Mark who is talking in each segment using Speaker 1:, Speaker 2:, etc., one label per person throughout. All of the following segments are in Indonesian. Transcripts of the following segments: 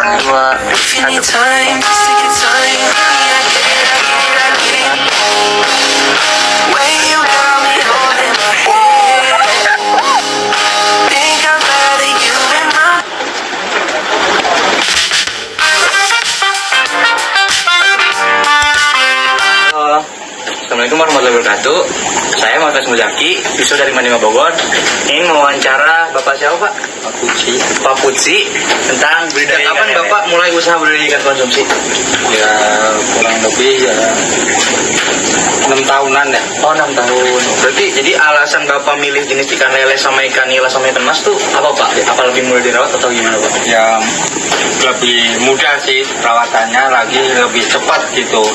Speaker 1: dua, satu. Assalamualaikum warahmatullahi wabarakatuh. Saya Muhammad Muzaki, siswa dari Manima Bogor. Ingin mewawancara Bapak siapa Pak? Pak Putsi tentang budidaya. Kapan Bapak mulai usaha budidaya ikan konsumsi?
Speaker 2: Ya kurang lebih ya 6 tahunan ya.
Speaker 1: Oh 6 tahun. Berarti jadi alasan Bapak milih jenis ikan lele sama ikan nila sama ikan mas tuh apa Pak? Apa lebih mudah dirawat atau gimana Pak?
Speaker 2: Ya lebih mudah sih perawatannya, lagi lebih cepat gitu.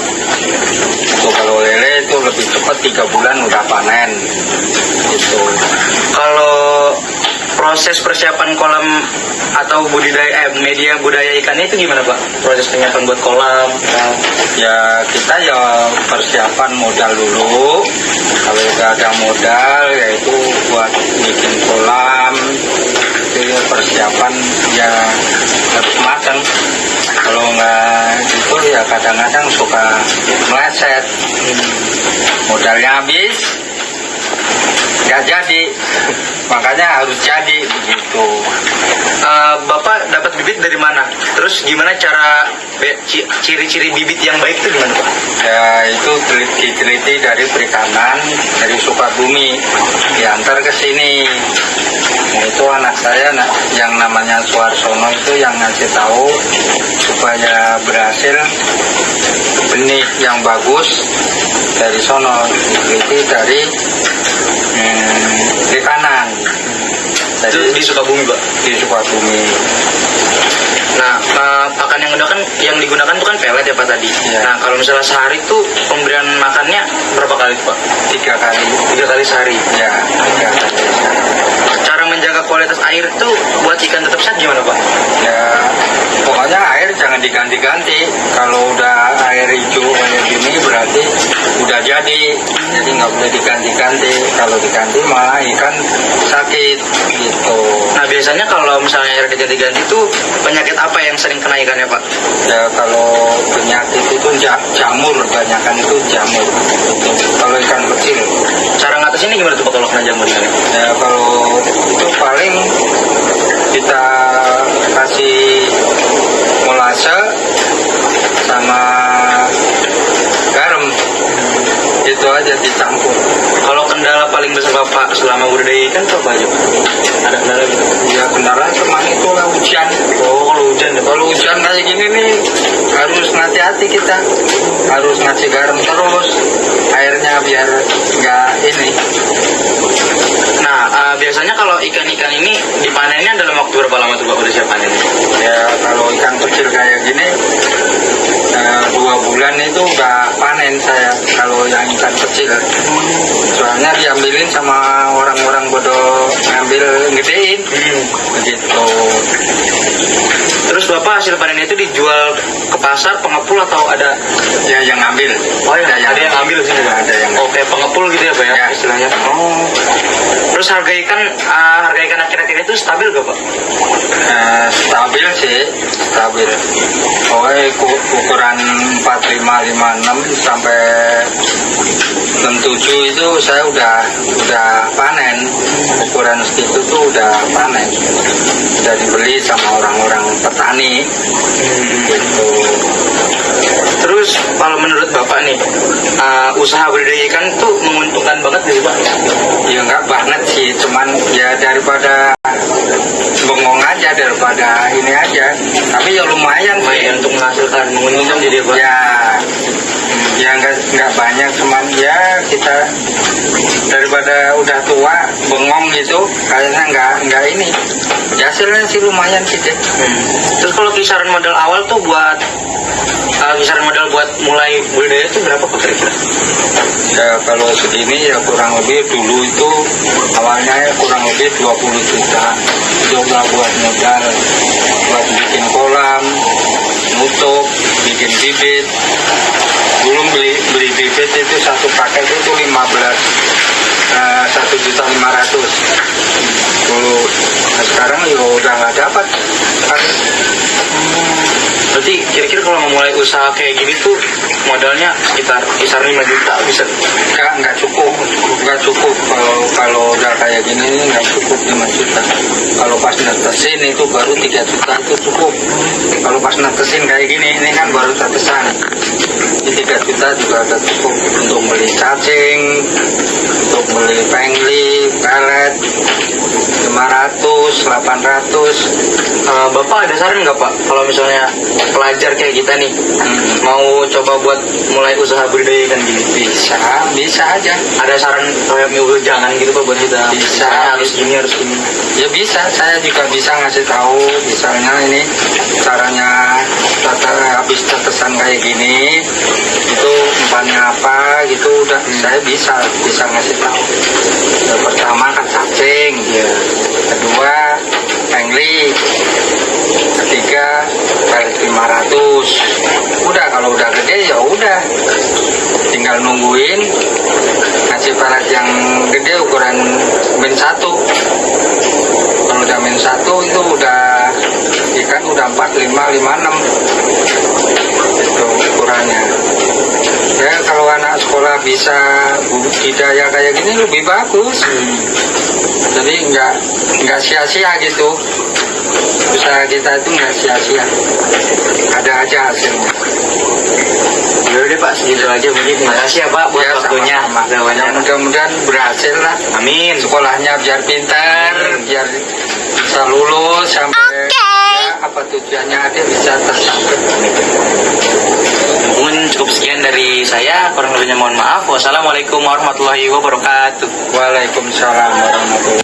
Speaker 2: Itu kalau lele itu lebih cepat, 3 bulan udah panen gitu.
Speaker 1: Kalau proses persiapan kolam atau budidaya media budaya ikannya itu gimana Pak? Proses penyiapan buat kolam?
Speaker 2: Ya kita ya persiapan modal dulu. Kalau udah ada modal yaitu buat bikin kolam, itu ya persiapan ya harus matang. Kalau nggak gitu ya kadang-kadang suka meleset. Modalnya habis, nggak jadi. Makanya harus jadi begitu.
Speaker 1: Bapak dapat bibit dari mana? Terus gimana cara ciri-ciri bibit yang baik itu gimana Pak?
Speaker 2: Ya itu teliti dari perikanan dari Sukabumi diantar ke sini. Nah, itu anak saya yang namanya Suarsono itu yang ngasih tahu supaya berhasil benih yang bagus dari sono, diteliti dari perikanan.
Speaker 1: Itu di Sukabumi Pak?
Speaker 2: Di Sukabumi.
Speaker 1: Nah, pakan yang digunakan itu kan pelet ya Pak tadi.
Speaker 2: Ya.
Speaker 1: Nah, kalau misalnya sehari itu pemberian makannya berapa kali Pak?
Speaker 2: 3 kali.
Speaker 1: 3 kali sehari.
Speaker 2: Ya, 3 kali.
Speaker 1: Cara menjaga kualitas air itu buat ikan tetap sehat gimana Pak?
Speaker 2: Ya, pokoknya air jangan diganti-ganti. Kalau udah air hijau kayak gini berarti udah jadi nggak boleh diganti-ganti. Kalau diganti malah ikan sakit gitu.
Speaker 1: Nah, biasanya kalau misalnya air diganti-ganti itu penyakit apa yang sering kena ikannya Pak?
Speaker 2: Ya kalau penyakit itu jamur, kebanyakan itu jamur. Kalau ikan kecil.
Speaker 1: Cara ngatasinnya gimana tuh Pak kalau kena jamur ikannya?
Speaker 2: Ya kalau itu paling kita kasih molase sama garam, itu aja dicampur.
Speaker 1: Kalau kendala paling besar Bapak selama budidaya ikan itu apa aja Pak? Ada kendala gitu?
Speaker 2: Ya kendala cuma itu lah, hujan.
Speaker 1: Oh, kalau hujan ya?
Speaker 2: Kalau hujan kayak gini nih harus hati-hati kita, harus ngasih garam terus airnya biar nggak ini.
Speaker 1: Nah, biasanya kalau ikan-ikan ini dipanennya dalam waktu berapa lama tuh Pak udah siap panen?
Speaker 2: Ya kalau ikan kecil kayak gini 2 bulan itu udah panen saya kalau yang ikan kecil. Soalnya diambilin sama orang-orang bodoh ngambil gedein begitu.
Speaker 1: Terus Bapak hasil panen itu dijual ke pasar, pengepul atau ada?
Speaker 2: Ya yang ngambil.
Speaker 1: Oh ya, ada yang ngambil di sini Pak?
Speaker 2: Ada yang
Speaker 1: Oke, pengepul gitu ya Pak ya, istilahnya. Oh. Terus harga ikan akhir-akhir itu stabil gak Pak?
Speaker 2: Stabil sih, stabil. Pokoknya ukuran 45, 56 sampai 67 itu saya udah panen. Ukuran segitu tuh udah panen. Udah dibeli sama orang-orang petani gitu.
Speaker 1: Terus kalau menurut Bapak nih, usaha budidaya ikan tuh menguntungkan banget nih Pak?
Speaker 2: Ya enggak banget sih, cuman ya daripada bengong aja, daripada ini aja. Tapi ya lumayan
Speaker 1: Untuk menghasilkan, menguntungkan jadi Pak?
Speaker 2: Ya enggak banyak, cuman ya kita daripada udah tua bengong gitu kayaknya enggak ini. Ya hasilnya sih lumayan sih deh.
Speaker 1: Terus kalau kisaran modal awal tuh buat mulai budidaya itu berapa Pak kira-kira?
Speaker 2: Ya kalau segini ya kurang lebih dulu itu awalnya ya kurang lebih 20 juta. Itu udah buat modal, buat bikin kolam, nutup, bikin bibit. Dulu beli bibit itu satu paket itu 1.500.000 dulu. Nah, sekarang ya udah nggak dapat kan.
Speaker 1: kalau memulai usaha kayak gini tuh modalnya sekitar kisar 5 juta bisa.
Speaker 2: Nggak cukup kalau udah kayak gini nggak cukup 5 juta. Kalau pas netesin itu baru 3 juta itu cukup. Kalau pas netesin kayak gini, ini kan baru tetesan. Di 3 juta juga udah cukup untuk beli cacing, untuk beli pengli, pelet, 500, 800.
Speaker 1: Bapak ada saran nggak Pak kalau misalnya pelajar kayak kita nih mau coba buat mulai usaha budidaya ikan gini?
Speaker 2: Bisa aja.
Speaker 1: Ada saran kayak jangan gitu Pak buat kita?
Speaker 2: Bisa.
Speaker 1: Misalnya harus gini.
Speaker 2: Ya bisa, saya juga bisa ngasih tahu misalnya ini caranya habis tetesan kayak gini itu umpannya apa gitu udah saya bisa ngasih tahu. Yang pertama kan cacing, kedua pengli, ketiga pelet 500. Udah kalau udah gede ya udah tinggal nungguin ngasih pelet yang gede ukuran min 1. Kalau udah min 1 itu udah ikan udah 45 56 itu ukurannya. Ya kalau anak sekolah bisa budidaya kayak gini lebih bagus. Jadi nggak sia-sia gitu. Usaha kita itu nggak sia-sia. Ada aja hasilnya.
Speaker 1: Yaudah deh Pak, segitu aja mungkin. Terima kasih ya Pak buat waktunya.
Speaker 2: Mudah-mudahan berhasil lah.
Speaker 1: Amin.
Speaker 2: Sekolahnya biar pintar, biar bisa lulus sampai ya, apa tujuannya ada bisa tercapai.
Speaker 1: Mungkin cukup sekian dari saya, kurang lebihnya mohon maaf. Wassalamualaikum warahmatullahi wabarakatuh.
Speaker 2: Waalaikumsalam warahmatullahi